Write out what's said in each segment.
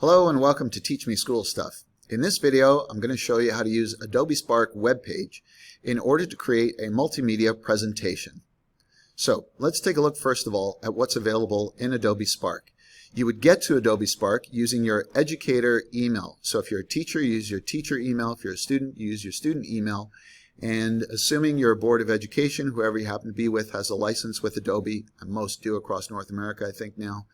Hello and welcome to Teach Me School Stuff. In this video, I'm going to show you how to use Adobe Spark web page in order to create a multimedia presentation. So let's take a look first of all at what's available in Adobe Spark. You would get to Adobe Spark using your educator email. So if you're a teacher, you use your teacher email. If you're a student, you use your student email. And assuming your Board of Education, whoever you happen to be with, has a license with Adobe, and most do across North America, I think now,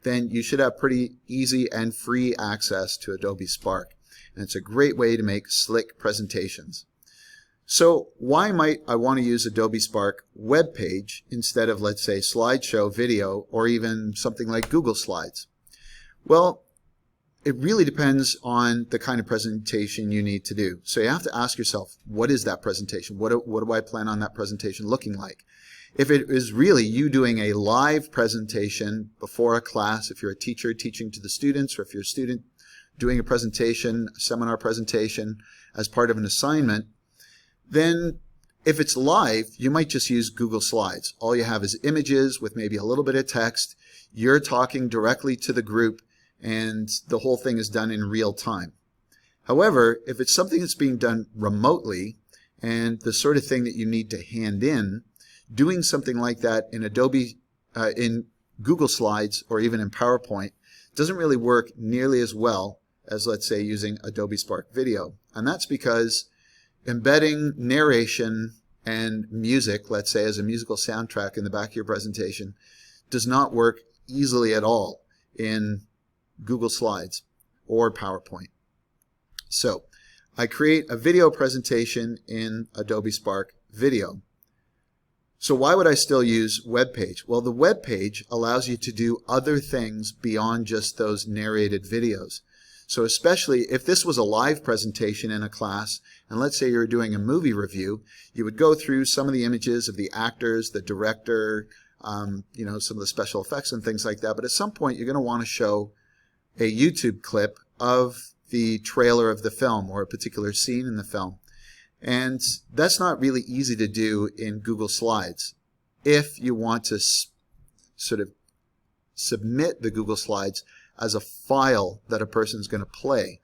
then you should have pretty easy and free access to Adobe Spark. And it's a great way to make slick presentations. So why might I want to use Adobe Spark web page instead of, let's say, slideshow video or even something like Google Slides? Well, it really depends on the kind of presentation you need to do. So you have to ask yourself, what is that presentation? What do I plan on that presentation looking like? If it is really you doing a live presentation before a class, if you're a teacher teaching to the students, or if you're a student doing a presentation, a seminar presentation as part of an assignment, then if it's live, you might just use Google Slides. All you have is images with maybe a little bit of text. You're talking directly to the group, and the whole thing is done in real time. However, if it's something that's being done remotely, and the sort of thing that you need to hand in, doing something like that in Adobe, in Google Slides, or even in PowerPoint doesn't really work nearly as well as, let's say, using Adobe Spark Video. And that's because embedding narration and music, let's say as a musical soundtrack in the back of your presentation, does not work easily at all in Google Slides or PowerPoint. So I create a video presentation in Adobe Spark Video. So why would I still use web page? Well, the web page allows you to do other things beyond just those narrated videos. So especially if this was a live presentation in a class, and let's say you're doing a movie review, you would go through some of the images of the actors, the director, some of the special effects and things like that. But at some point, you're going to want to show a YouTube clip of the trailer of the film or a particular scene in the film. And that's not really easy to do in Google Slides. If you want to sort of submit the Google Slides as a file that a person is going to play,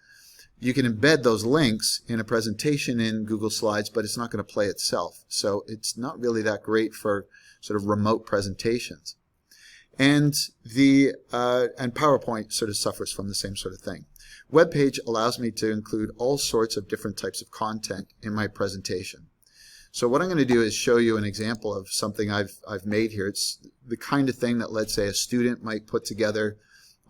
you can embed those links in a presentation in Google Slides, but it's not going to play itself. So it's not really that great for sort of remote presentations. And and PowerPoint sort of suffers from the same sort of thing. Web page allows me to include all sorts of different types of content in my presentation. So what I'm going to do is show you an example of something I've made here. It's the kind of thing that, let's say, a student might put together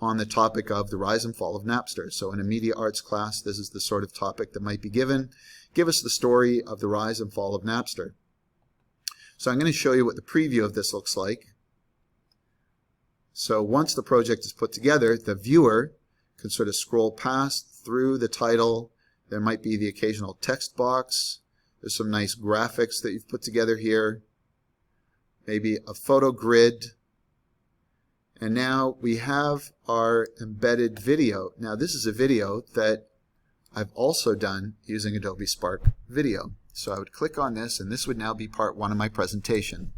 on the topic of the rise and fall of Napster. So in a media arts class, this is the sort of topic that might be given. Give us the story of the rise and fall of Napster. So I'm going to show you what the preview of this looks like. So once the project is put together, the viewer can sort of scroll past through the title. There might be the occasional text box. There's some nice graphics that you've put together here. Maybe a photo grid. And now we have our embedded video. Now this is a video that I've also done using Adobe Spark Video. So I would click on this, and this would now be part one of my presentation.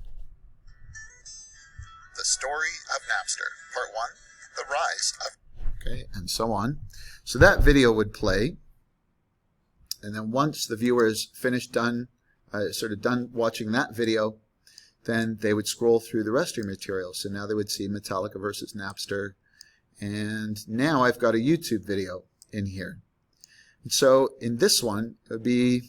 The story of Napster, part one, the rise of... Okay, and so on. So that video would play, and then once the viewer is finished, done watching that video, then they would scroll through the rest of your material. So now they would see Metallica versus Napster, and now I've got a YouTube video in here. And so in this one, it would be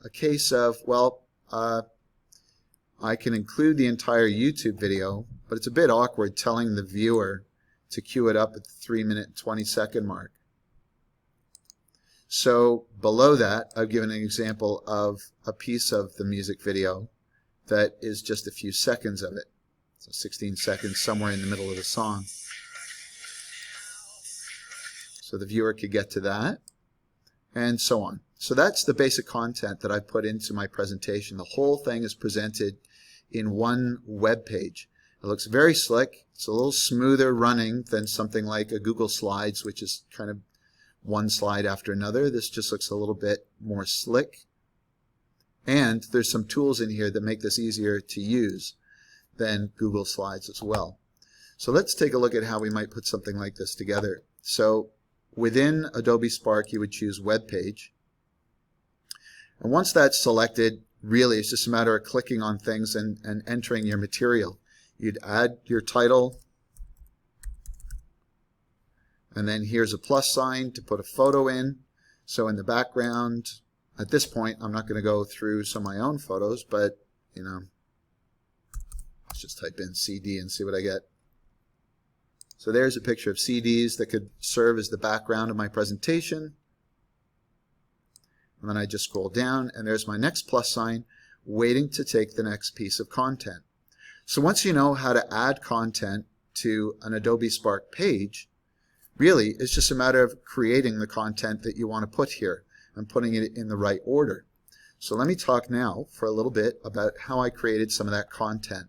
a case of, well, I can include the entire YouTube video, but it's a bit awkward telling the viewer to cue it up at the 3-minute and 20-second mark. So below that, I've given an example of a piece of the music video that is just a few seconds of it. So 16 seconds somewhere in the middle of the song. So the viewer could get to that, and so on. So that's the basic content that I put into my presentation. The whole thing is presented in one web page. It looks very slick. It's a little smoother running than something like a Google Slides, which is kind of one slide after another. This just looks a little bit more slick. And there's some tools in here that make this easier to use than Google Slides as well. So let's take a look at how we might put something like this together. So within Adobe Spark, you would choose Web Page. And once that's selected, really it's just a matter of clicking on things and entering your material. You'd add your title, and then here's a plus sign to put a photo in. So in the background, at this point, I'm not going to go through some of my own photos, but, you know, let's just type in CD and see what I get. So there's a picture of CDs that could serve as the background of my presentation. And then I just scroll down, and there's my next plus sign, waiting to take the next piece of content. So once you know how to add content to an Adobe Spark page, really it's just a matter of creating the content that you want to put here and putting it in the right order. So let me talk now for a little bit about how I created some of that content.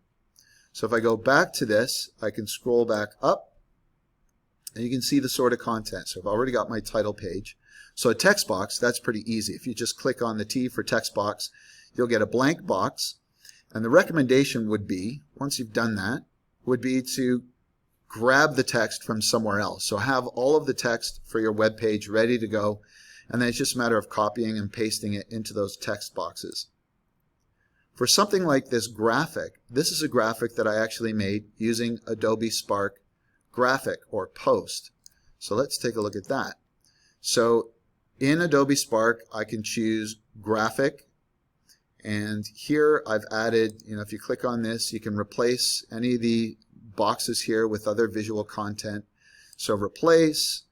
So if I go back to this, I can scroll back up, and you can see the sort of content. So I've already got my title page. So a text box, that's pretty easy. If you just click on the T for text box, you'll get a blank box. And the recommendation would be, once you've done that, would be to grab the text from somewhere else. So have all of the text for your web page ready to go, and then it's just a matter of copying and pasting it into those text boxes. For something like this graphic, this is a graphic that I actually made using Adobe Spark Graphic or Post. So let's take a look at that. So in Adobe Spark, I can choose Graphic, and here I've added, if you click on this, you can replace any of the boxes here with other visual content. So replace,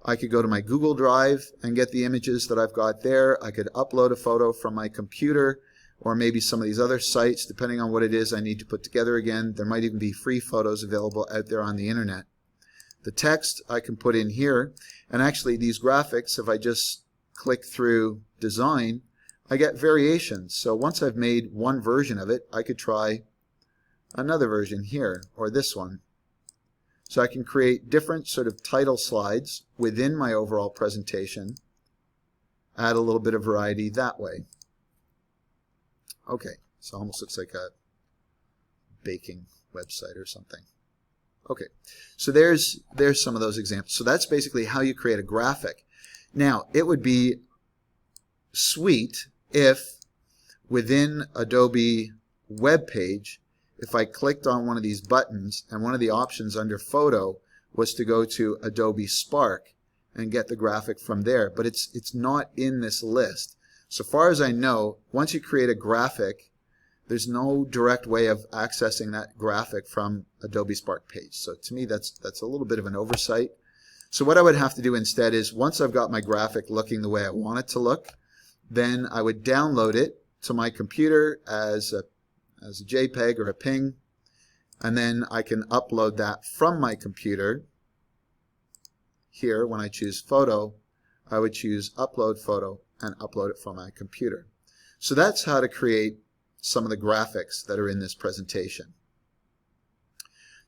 I could go to my Google Drive and get the images that I've got there. I could upload a photo from my computer, or maybe some of these other sites, depending on what it is I need to put together again. There might even be free photos available out there on the internet. The text I can put in here, and actually these graphics, if I just click through design, I get variations. So once I've made one version of it, I could try another version here, or this one. So I can create different sort of title slides within my overall presentation, add a little bit of variety that way. Okay, so it almost looks like a baking website or something. Okay, so there's some of those examples. So that's basically how you create a graphic. Now, it would be sweet if within Adobe web page, if I clicked on one of these buttons and one of the options under photo was to go to Adobe Spark and get the graphic from there, but it's not in this list. So far as I know, once you create a graphic, there's no direct way of accessing that graphic from Adobe Spark page. So to me, that's a little bit of an oversight. So what I would have to do instead is, once I've got my graphic looking the way I want it to look, then I would download it to my computer as a JPEG or a PNG, and then I can upload that from my computer. Here, when I choose photo, I would choose upload photo and upload it from my computer. So that's how to create some of the graphics that are in this presentation.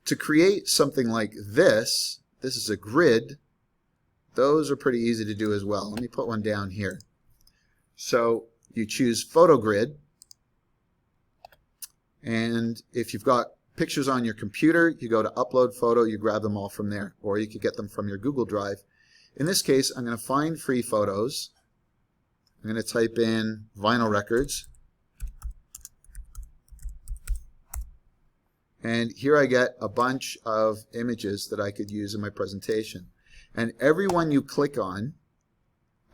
To create something like this is a grid. Those are pretty easy to do as well. Let me put one down here. So you choose photo grid, and if you've got pictures on your computer, you go to upload photo, you grab them all from there, or you could get them from your Google Drive. In this case, I'm going to find free photos. I'm going to type in vinyl records, and here I get a bunch of images that I could use in my presentation. And every one you click on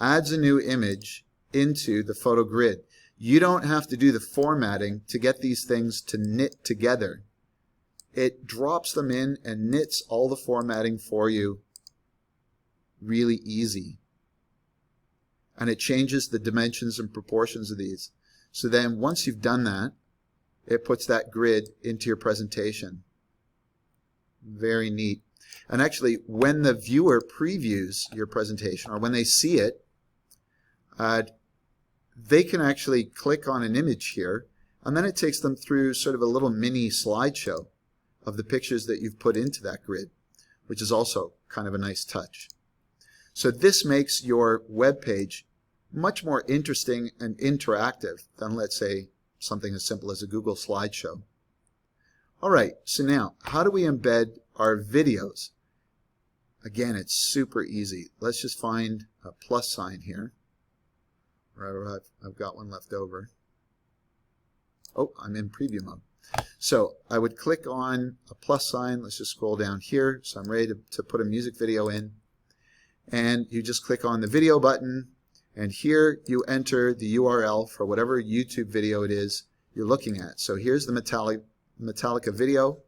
adds a new image into the photo grid. You don't have to do the formatting to get these things to knit together. It drops them in and knits all the formatting for you really easy. And it changes the dimensions and proportions of these. So then once you've done that, it puts that grid into your presentation. Very neat. And actually, when the viewer previews your presentation, or when they see it, they can actually click on an image here, and then it takes them through sort of a little mini slideshow of the pictures that you've put into that grid, which is also kind of a nice touch. So this makes your web page much more interesting and interactive than, let's say, something as simple as a Google slideshow. All right, so now, how do we embed our videos? Again, it's super easy. Let's just find a plus sign here. Right, I've got one left over. Oh, I'm in preview mode. So I would click on a plus sign. Let's just scroll down here. So I'm ready to put a music video in. And you just click on the video button. And here you enter the URL for whatever YouTube video it is you're looking at. So here's the Metallica video.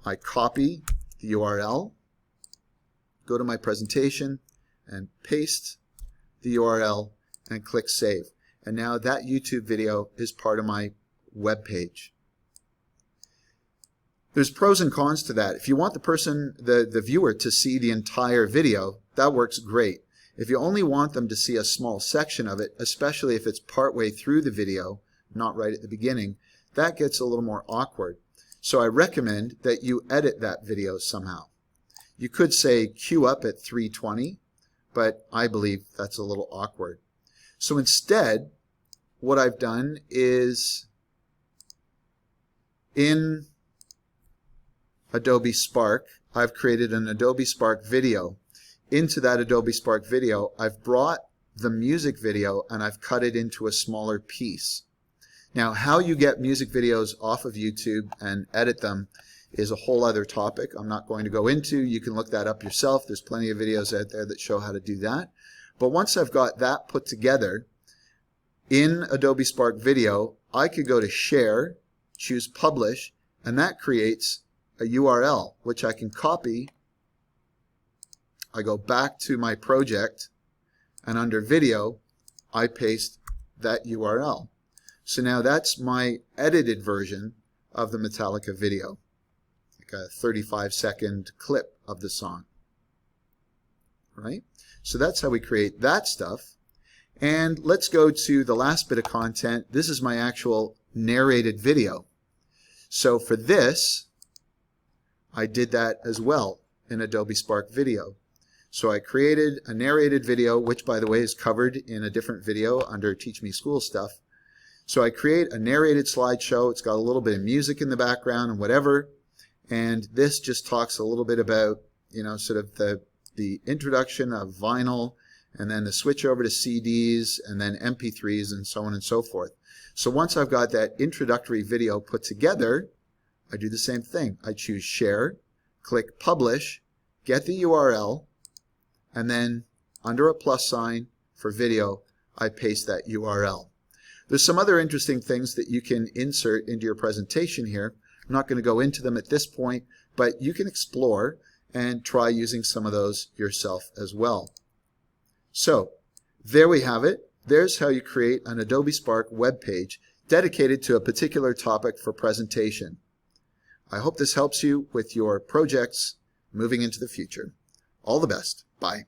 I copy the URL, go to my presentation, and paste the URL and click Save. And now that YouTube video is part of my web page. There's pros and cons to that. If you want the viewer to see the entire video, that works great. If you only want them to see a small section of it, especially if it's partway through the video, not right at the beginning, that gets a little more awkward. So I recommend that you edit that video somehow. You could say queue up at 320, but I believe that's a little awkward. So instead, what I've done is in Adobe Spark, I've created an Adobe Spark video. Into that Adobe Spark video, I've brought the music video and I've cut it into a smaller piece. Now, how you get music videos off of YouTube and edit them is a whole other topic I'm not going to go into. You can look that up yourself. There's plenty of videos out there that show how to do that. But once I've got that put together in Adobe Spark Video, I could go to Share, choose Publish, and that creates a URL, which I can copy. I go back to my project, and under Video, I paste that URL. So now that's my edited version of the Metallica video, like a 35-second clip of the song. Right? So that's how we create that stuff. And let's go to the last bit of content. This is my actual narrated video. So for this, I did that as well in Adobe Spark Video. So I created a narrated video, which by the way is covered in a different video under Teach Me School Stuff. So I create a narrated slideshow. It's got a little bit of music in the background and whatever. And this just talks a little bit about, sort of the introduction of vinyl, and then the switch over to CDs, and then MP3s, and so on and so forth. So once I've got that introductory video put together, I do the same thing. I choose Share, click Publish, get the URL, and then under a plus sign for video, I paste that URL. There's some other interesting things that you can insert into your presentation here. I'm not going to go into them at this point, but you can explore and try using some of those yourself as well. So there we have it. There's how you create an Adobe Spark web page dedicated to a particular topic for presentation. I hope this helps you with your projects moving into the future. All the best. Bye.